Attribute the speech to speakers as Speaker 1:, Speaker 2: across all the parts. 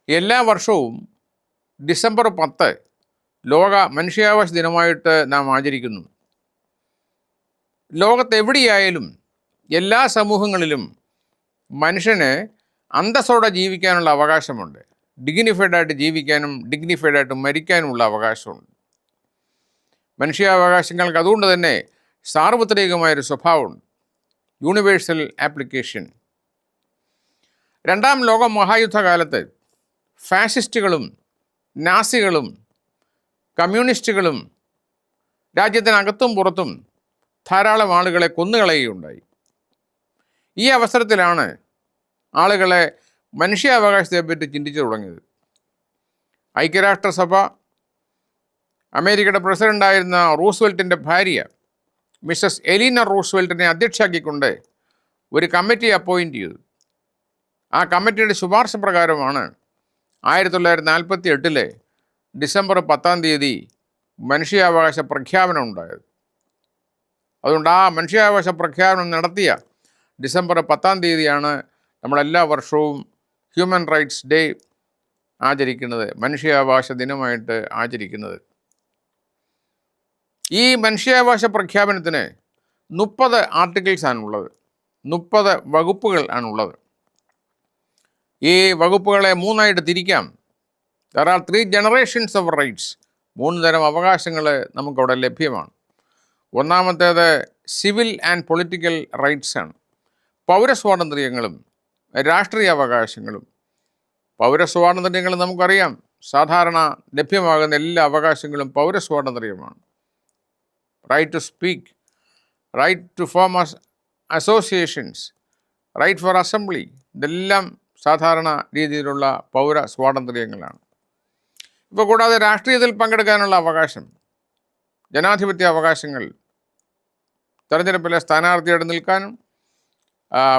Speaker 1: എല്ലാ വർഷവും ഡിസംബർ 10 ലോക മനുഷ്യാവകാശ ദിനമായിട്ട് നാം ആചരിക്കുന്നു. ലോകത്തെവിടെയായാലും എല്ലാ സമൂഹങ്ങളിലും മനുഷ്യന് അന്തസ്സോടെ ജീവിക്കാനുള്ള അവകാശമുണ്ട്. ഡിഗ്നിഫൈഡായിട്ട് ജീവിക്കാനും ഡിഗ്നിഫൈഡായിട്ട് മരിക്കാനുമുള്ള അവകാശമുണ്ട്. മനുഷ്യാവകാശങ്ങൾക്ക് അതുകൊണ്ട് തന്നെ സാർവത്രികമായൊരു സ്വഭാവമുണ്ട്, യൂണിവേഴ്സൽ ആപ്ലിക്കേഷൻ. രണ്ടാം ലോക മഹായുദ്ധകാലത്ത് ഫാസിസ്റ്റുകളും നാസികളും കമ്മ്യൂണിസ്റ്റുകളും രാജ്യത്തിനകത്തും പുറത്തും ധാരാളം ആളുകളെ കൊന്നുകളയുകയുണ്ടായി. ഈ അവസരത്തിലാണ് ആളുകളെ മനുഷ്യാവകാശത്തെപ്പറ്റി ചിന്തിച്ചു തുടങ്ങിയത്. ഐക്യരാഷ്ട്രസഭ അമേരിക്കയുടെ പ്രസിഡൻ്റായിരുന്ന റൂസ്വെൽറ്റിൻ്റെ ഭാര്യ മിസ്സസ് എലീന റൂസ്വെൽറ്റിനെ അധ്യക്ഷയാക്കിക്കൊണ്ട് ഒരു കമ്മിറ്റി അപ്പോയിൻ്റ് ചെയ്തു. ആ കമ്മിറ്റിയുടെ ശുപാർശ പ്രകാരമാണ് 1948 ഡിസംബർ 10 മനുഷ്യാവകാശ പ്രഖ്യാപനം ഉണ്ടായത്. അതുകൊണ്ട് ആ മനുഷ്യാവകാശ പ്രഖ്യാപനം നടത്തിയ ഡിസംബർ 10 നമ്മളെല്ലാ വർഷവും ഹ്യൂമൻ റൈറ്റ്സ് ഡേ ആചരിക്കുന്നത്, മനുഷ്യാവകാശ ദിനമായിട്ട് ആചരിക്കുന്നത്. ഈ മനുഷ്യാവകാശ പ്രഖ്യാപനത്തിന് 30 ആർട്ടിക്കിൾസ് ആണുള്ളത്, 30 വകുപ്പുകൾ ആണുള്ളത്. ഈ വകുപ്പുകളെ 3 തിരിക്കാം. There are 3 generations of rights. 3 തരം അവകാശങ്ങൾ നമുക്കവിടെ ലഭ്യമാണ്. ഒന്നാമത്തേത് സിവിൽ ആൻഡ് പൊളിറ്റിക്കൽ റൈറ്റ്സ് ആണ്. പൗരസ്വാതന്ത്ര്യങ്ങളും രാഷ്ട്രീയ അവകാശങ്ങളും. പൗരസ്വാതന്ത്ര്യങ്ങൾ നമുക്കറിയാം, സാധാരണ ലഭ്യമാകുന്ന എല്ലാ അവകാശങ്ങളും പൗരസ്വാതന്ത്ര്യമാണ്. Right to speak, right to form associations, right for assembly, ഇതെല്ലാം സാധാരണ രീതിയിലുള്ള പൗര സ്വാതന്ത്ര്യങ്ങളാണ്. ഇപ്പോൾ കൂടാതെ രാഷ്ട്രീയത്തിൽ പങ്കെടുക്കാനുള്ള അവകാശം, ജനാധിപത്യ അവകാശങ്ങൾ, തെരഞ്ഞെടുപ്പിലെ സ്ഥാനാർത്ഥിയായിട്ട് നിൽക്കാനും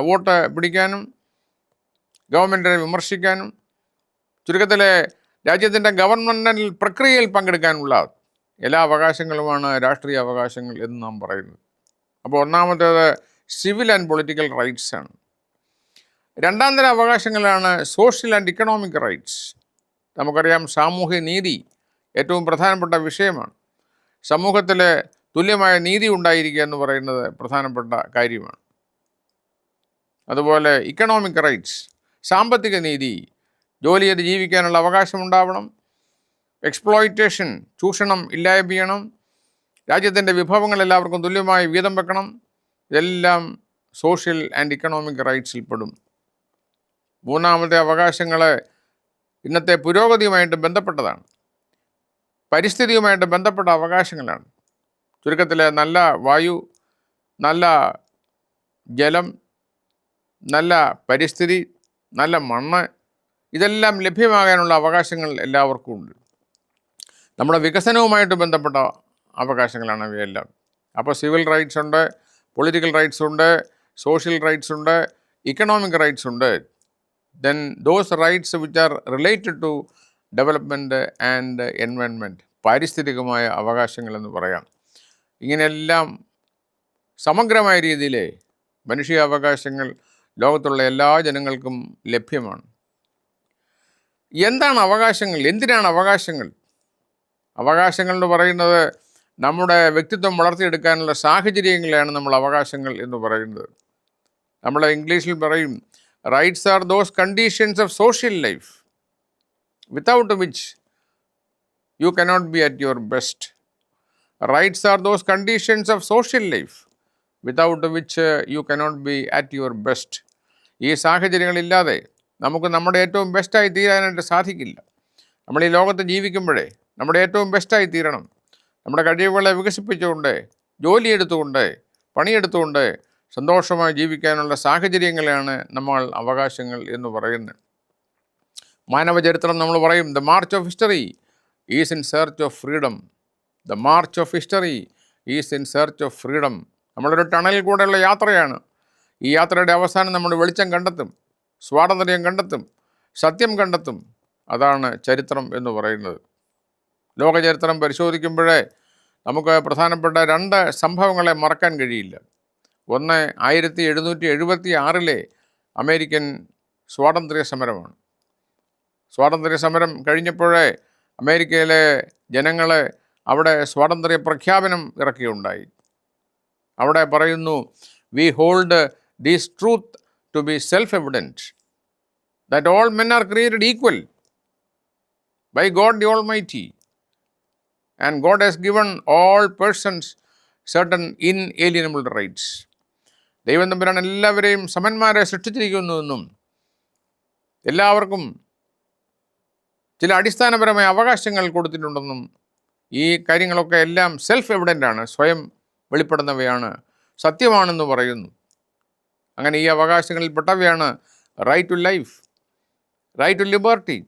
Speaker 1: വോട്ട് പിടിക്കാനും ഗവൺമെൻറ്റിനെ വിമർശിക്കാനും, ചുരുക്കത്തിലെ രാജ്യത്തിൻ്റെ ഗവൺമെൻറ്റൽ പ്രക്രിയയിൽ പങ്കെടുക്കാനുള്ള എല്ലാ അവകാശങ്ങളുമാണ് രാഷ്ട്രീയ അവകാശങ്ങൾ എന്ന് നാം പറയുന്നത്. അപ്പോൾ ഒന്നാമത്തേത് സിവിൽ ആൻഡ് പൊളിറ്റിക്കൽ റൈറ്റ്സ് ആണ്. രണ്ടാം തരം അവകാശങ്ങളാണ് സോഷ്യൽ ആൻഡ് ഇക്കണോമിക് റൈറ്റ്സ്. നമുക്കറിയാം, സാമൂഹ്യ നീതി ഏറ്റവും പ്രധാനപ്പെട്ട വിഷയമാണ്. സമൂഹത്തിൽ തുല്യമായ നീതി ഉണ്ടായിരിക്കുക എന്ന് പറയുന്നത് പ്രധാനപ്പെട്ട കാര്യമാണ്. അതുപോലെ ഇക്കണോമിക് റൈറ്റ്സ്, സാമ്പത്തിക നീതി, ജോലി ചെയ്ത് ജീവിക്കാനുള്ള അവകാശമുണ്ടാവണം. എക്സ്പ്ലോയിറ്റേഷൻ, ചൂഷണം ഇല്ലായ്മ ചെയ്യണം. രാജ്യത്തിൻ്റെ വിഭവങ്ങൾ എല്ലാവർക്കും തുല്യമായി വീതം വെക്കണം. ഇതെല്ലാം സോഷ്യൽ ആൻഡ് ഇക്കണോമിക് റൈറ്റ്സിൽ പെടും. മൂന്നാമത്തെ അവകാശങ്ങൾ ഇന്നത്തെ പുരോഗതിയുമായിട്ട് ബന്ധപ്പെട്ടതാണ്, പരിസ്ഥിതിയുമായിട്ട് ബന്ധപ്പെട്ട അവകാശങ്ങളാണ്. ചുരുക്കത്തിൽ നല്ല വായു, നല്ല ജലം, നല്ല പരിസ്ഥിതി, നല്ല മണ്ണ്, ഇതെല്ലാം ലഭ്യമാകാനുള്ള അവകാശങ്ങൾ എല്ലാവർക്കും ഉണ്ട്. നമ്മുടെ വികസനവുമായിട്ട് ബന്ധപ്പെട്ട അവകാശങ്ങളാണ് ഇവയെല്ലാം. അപ്പോൾ സിവിൽ റൈറ്റ്സ് ഉണ്ട്, പൊളിറ്റിക്കൽ റൈറ്റ്സ് ഉണ്ട്, സോഷ്യൽ റൈറ്റ്സ് ഉണ്ട്, ഇക്കണോമിക് റൈറ്റ്സ് ഉണ്ട്. Then those rights which are related to development and environment, പാരിസ്ഥിതികമായ അവകാശങ്ങളെന്ന് പറയാം. ഇങ്ങനെയെല്ലാം സമഗ്രമായ രീതിയിൽ മനുഷ്യാവകാശങ്ങൾ ലോകത്തുള്ള എല്ലാ ജനങ്ങൾക്കും ലഭ്യമാണ്. എന്താണ് അവകാശങ്ങൾ? എന്തിനാണ് അവകാശങ്ങൾ? അവകാശങ്ങൾ എന്ന് പറയുന്നത് നമ്മുടെ വ്യക്തിത്വം വളർത്തിയെടുക്കാനുള്ള സാഹചര്യങ്ങളെയാണ് നമ്മൾ അവകാശങ്ങൾ എന്ന് പറയുന്നത്. നമ്മൾ ഇംഗ്ലീഷിൽ പറയും, rights are those conditions of social life without which you cannot be at your best. Rights are those conditions of social life without which you cannot be at your best. ഈ സാഹചര്യങ്ങളില്ലാതെ നമുക്ക് നമ്മുടെ ഏറ്റവും ബെസ്റ്റായി തീരാനായിട്ട് സാധിക്കില്ല. നമ്മൾ ഈ ലോകത്ത് ജീവിക്കുമ്പോഴേ നമ്മുടെ ഏറ്റവും ബെസ്റ്റായി തീരണം. നമ്മുടെ കഴിവുകളെ വികസിപ്പിച്ചുകൊണ്ട്, ജോലിയെടുത്തുകൊണ്ട്, പണിയെടുത്തുകൊണ്ട് സന്തോഷമായി ജീവിക്കാനുള്ള സാഹചര്യങ്ങളെയാണ് നമ്മൾ അവകാശങ്ങൾ എന്ന് പറയുന്നത്. മാനവചരിത്രം നമ്മൾ പറയും, the March of history is in search of freedom. The March of history is in search of freedom. നമ്മളൊരു ടണലിൽ കൂടെയുള്ള യാത്രയാണ്. ഈ യാത്രയുടെ അവസാനം നമ്മൾ വെളിച്ചം കണ്ടെത്തും, സ്വാതന്ത്ര്യം കണ്ടെത്തും, സത്യം കണ്ടെത്തും. അതാണ് ചരിത്രം എന്ന് പറയുന്നത്. ലോകചരിത്രം പരിശോധിക്കുമ്പോഴേ നമുക്ക് പ്രധാനപ്പെട്ട 2 സംഭവങ്ങളെ മറക്കാൻ കഴിയില്ല. ഒന്ന് 1776 അമേരിക്കൻ സ്വാതന്ത്ര്യ സമരമാണ്. സ്വാതന്ത്ര്യ സമരം കഴിഞ്ഞപ്പോഴേ അമേരിക്കയിലെ ജനങ്ങളെ അവിടെ സ്വാതന്ത്ര്യ പ്രഖ്യാപനം ഇറക്കിയുണ്ടായി. അവിടെ പറയുന്നു, we hold these truth to be self evident that all men are created equal by God the almighty and God has given all persons certain inalienable rights. ദൈവം തമ്പുരാൻ എല്ലാവരെയും സമന്മാരെ സൃഷ്ടിച്ചിരിക്കുന്നുവെന്നും എല്ലാവർക്കും ചില അടിസ്ഥാനപരമായ അവകാശങ്ങൾ കൊടുത്തിട്ടുണ്ടെന്നും ഈ കാര്യങ്ങളൊക്കെ എല്ലാം സെൽഫ് എവിഡൻ്റാണ്, സ്വയം വെളിപ്പെടുന്നവയാണ്, സത്യമാണെന്ന് പറയുന്നു. അങ്ങനെ ഈ അവകാശങ്ങളിൽപ്പെട്ടവയാണ് right to life, right to liberty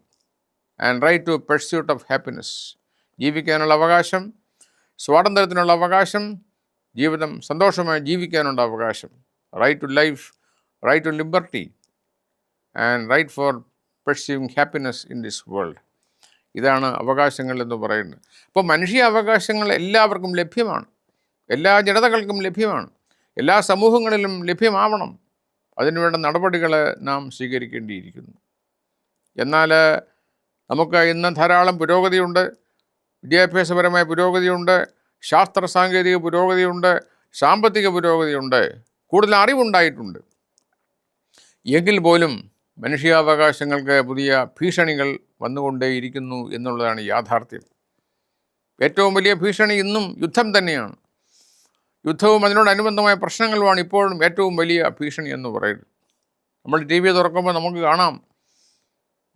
Speaker 1: and right to pursuit of happiness. ജീവിക്കാനുള്ള അവകാശം, സ്വാതന്ത്ര്യത്തിനുള്ള അവകാശം, ജീവിതം സന്തോഷമായി ജീവിക്കാനുള്ള അവകാശം. Right to life, right to liberty and right for pursuing happiness in this world. ഇതാണ് അവകാശങ്ങൾ എന്ന് പറയുന്നത്. അപ്പോൾ മനുഷ്യ അവകാശങ്ങൾ എല്ലാവർക്കും ലഭ്യമാണ്, എല്ലാ ജനതകൾക്കും ലഭ്യമാണ്, എല്ലാ സമൂഹങ്ങളിലും ലഭ്യമാവണം. അതിനുവേണ്ട നടപടികൾ നാം സ്വീകരിക്കേണ്ടിയിരിക്കുന്നു. എന്നാൽ നമുക്ക് ഇന്ന് ധാരാളം പുരോഗതിയുണ്ട്, വിദ്യാഭ്യാസപരമായ പുരോഗതിയുണ്ട്, ശാസ്ത്ര സാങ്കേതിക പുരോഗതിയുണ്ട്, സാമ്പത്തിക പുരോഗതിയുണ്ട്, കൂടുതൽ അറിവുണ്ടായിട്ടുണ്ട്. എങ്കിൽ പോലും മനുഷ്യാവകാശങ്ങൾക്ക് പുതിയ ഭീഷണികൾ വന്നുകൊണ്ടേയിരിക്കുന്നു എന്നുള്ളതാണ് യാഥാർത്ഥ്യം. ഏറ്റവും വലിയ ഭീഷണി ഇന്നും യുദ്ധം തന്നെയാണ്. യുദ്ധവും അതിനോടനുബന്ധമായ പ്രശ്നങ്ങളുമാണ് ഇപ്പോഴും ഏറ്റവും വലിയ ഭീഷണി എന്ന് പറയുന്നത്. നമ്മൾ TV തുറക്കുമ്പോൾ നമുക്ക് കാണാം,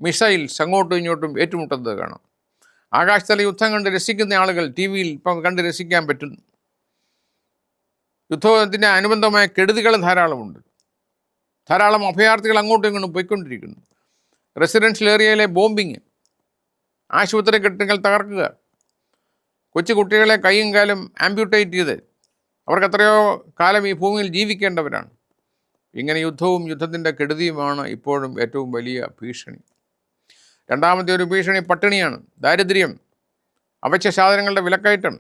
Speaker 1: മിസൈൽസ് അങ്ങോട്ടും ഇങ്ങോട്ടും ഏറ്റുമുട്ടുന്നത് കാണാം. ആകാശത്തിലെ യുദ്ധം കണ്ട് രസിക്കുന്ന ആളുകൾ TV-യിൽ ഇപ്പം കണ്ട് രസിക്കാൻ പറ്റുന്നു. യുദ്ധത്തിന് അനുബന്ധമായ കെടുതികൾ ധാരാളമുണ്ട്. ധാരാളം അഭയാർത്ഥികൾ അങ്ങോട്ടും ഇങ്ങോട്ടും പോയിക്കൊണ്ടിരിക്കുന്നു. റെസിഡൻഷ്യൽ ഏരിയയിലെ ബോംബിങ്, ആശുപത്രി കെട്ടിടങ്ങൾ തകർക്കുക, കൊച്ചു കുട്ടികളെ കൈയും കാലും ആംപ്യൂട്ടേറ്റ് ചെയ്ത് അവർക്ക് എത്രയോ കാലം ഈ ഭൂമിയിൽ ജീവിക്കേണ്ടവരാണ്. ഇങ്ങനെ യുദ്ധവും യുദ്ധത്തിൻ്റെ കെടുതിയുമാണ് ഇപ്പോഴും ഏറ്റവും വലിയ ഭീഷണി. രണ്ടാമത്തെ ഒരു ഭീഷണി പട്ടിണിയാണ്, ദാരിദ്ര്യം, അവശ്യ സാധനങ്ങളുടെ വിലക്കയറ്റം.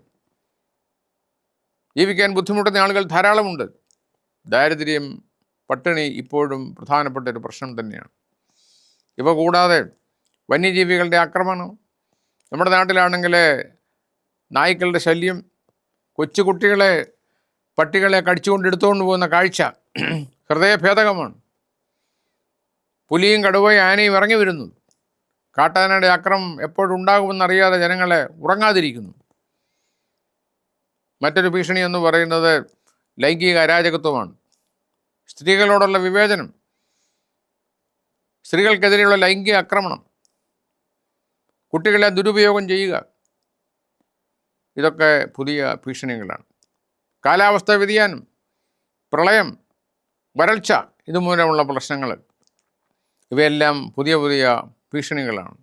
Speaker 1: ജീവിക്കാൻ ബുദ്ധിമുട്ടുന്ന ആളുകൾ ധാരാളമുണ്ട്. ദാരിദ്ര്യം, പട്ടിണി ഇപ്പോഴും പ്രധാനപ്പെട്ട ഒരു പ്രശ്നം തന്നെയാണ്. ഇവ കൂടാതെ വന്യജീവികളുടെ ആക്രമണം, നമ്മുടെ നാട്ടിലാണെങ്കിൽ നായ്ക്കളുടെ ശല്യം, കൊച്ചുകുട്ടികളെ പട്ടികളെ കടിച്ചുകൊണ്ട് എടുത്തുകൊണ്ട് പോകുന്ന കാഴ്ച ഹൃദയഭേദകമാണ്. പുലിയും കടുവയും ആനയും ഇറങ്ങി വരുന്നു. കാട്ടാനയുടെ ആക്രമണം എപ്പോഴുണ്ടാകുമെന്നറിയാതെ ജനങ്ങളെ ഉറങ്ങാതിരിക്കുന്നു. മറ്റൊരു ഭീഷണി എന്ന് പറയുന്നത് ലൈംഗിക അരാജകത്വമാണ്. സ്ത്രീകളോടുള്ള വിവേചനം, സ്ത്രീകൾക്കെതിരെയുള്ള ലൈംഗിക ആക്രമണം, കുട്ടികളെ ദുരുപയോഗം ചെയ്യുക, ഇതൊക്കെ പുതിയ ഭീഷണികളാണ്. കാലാവസ്ഥാ വ്യതിയാനം, പ്രളയം, വരൾച്ച, ഇതുമൂലമുള്ള പ്രശ്നങ്ങൾ, ഇവയെല്ലാം പുതിയ പുതിയ ഭീഷണികളാണ്.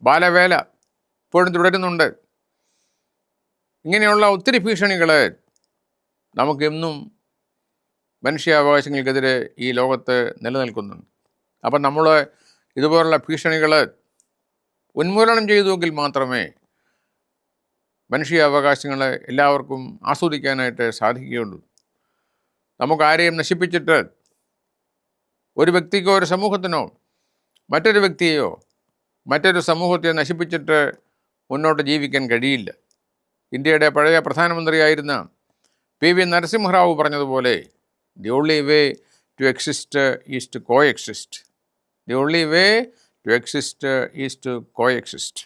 Speaker 1: ബാലവേല ഇപ്പോഴും തുടരുന്നുണ്ട്. ഇങ്ങനെയുള്ള ഒത്തിരി ഭീഷണികൾ നമുക്കെന്നും മനുഷ്യാവകാശങ്ങൾക്കെതിരെ ഈ ലോകത്ത് നിലനിൽക്കുന്നുണ്ട്. അപ്പം നമ്മൾ ഇതുപോലുള്ള ഭീഷണികൾ ഉന്മൂലനം ചെയ്തുവെങ്കിൽ മാത്രമേ മനുഷ്യാവകാശങ്ങൾ എല്ലാവർക്കും ആസ്വദിക്കാനായിട്ട് സാധിക്കുകയുള്ളൂ. നമുക്കാരെയും നശിപ്പിച്ചിട്ട് ഒരു വ്യക്തിക്കോ ഒരു സമൂഹത്തിനോ മറ്റൊരു വ്യക്തിയെയോ മറ്റൊരു സമൂഹത്തെ നശിപ്പിച്ചിട്ട് മുന്നോട്ട് ജീവിക്കാൻ കഴിയില്ല. ഇന്ത്യയുടെ പഴയ പ്രധാനമന്ത്രിയായിരുന്ന PV നരസിംഹറാവു പറഞ്ഞതുപോലെ, the only way to exist is to co exist. The only way to exist is to co exist.